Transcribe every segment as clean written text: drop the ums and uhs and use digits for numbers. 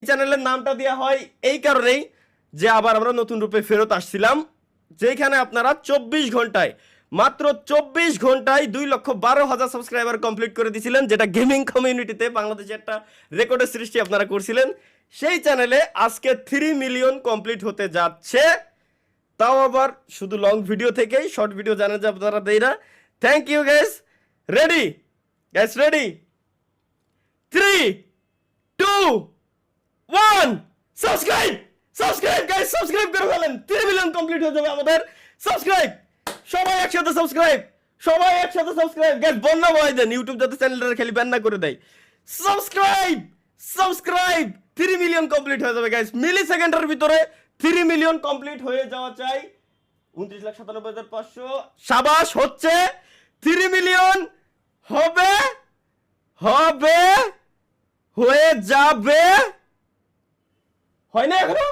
চ্যানেলের নামটা দেওয়া হয় এই কারণেই যে আবার আমরা নতুন রূপে ফেরত আসছিলাম, যেখানে আপনারা 24 ঘন্টায় মাত্র 24 ঘন্টায় 2,12,000 সাবস্ক্রাইবার কমপ্লিট করে দিয়েছিলেন, যেটা গেমিং কমিউনিটিতে বাংলাদেশে একটা রেকর্ডের সৃষ্টি আপনারা করছিলেন। সেই চ্যানেলে আজকে 3 মিলিয়ন কমপ্লিট হতে যাচ্ছে, তাও আবার শুধু লং ভিডিও থেকেই, শর্ট ভিডিও জানেন যে আপনারা দেই না। Thank you guys. Ready guys, ready? 3 2 1 subscribe subscribe guys, subscribe করে ফেলেন। 3 মিলিয়ন কমপ্লিট হয়ে যাবে আমাদের। সাবস্ক্রাইব, সবাই একসাথে সাবস্ক্রাইব, সবাই একসাথে সাবস্ক্রাইব গাইস। বন্যা ভয় দেন ইউটিউব যাতে চ্যানেলটা খালি ব্যান না করে দেয়। সাবস্ক্রাইব সাবস্ক্রাইব, 3 মিলিয়ন কমপ্লিট হয়ে যাবে গাইস। মিলি সেকেন্ডের ভিতরে 3 মিলিয়ন কমপ্লিট হয়ে যাওয়া চাই। 29,97,500 শাবাশ, হচ্ছে 3 মিলিয়ন হবে হবে হয়ে যাবে। হয় না এখনো?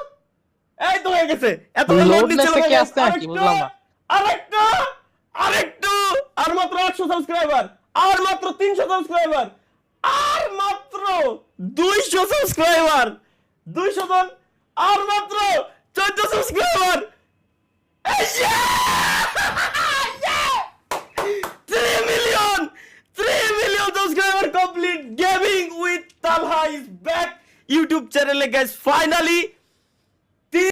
এই তো হয়ে গেছে। এত লোড নিচ্ছিল কি আসছে নাকি বুঝলাম না। আরেকটু আরেকটু, আর মাত্র 800 সাবস্ক্রাইবার, আর মাত্র 300 সাবস্ক্রাইবার, আর মাত্র 200 সাবস্ক্রাইবার, 200 জন, আর মাত্র 14 subscriber. 3 million! 3 million subscriber complete! Gaming with Talha is back! YouTube channel guys, finally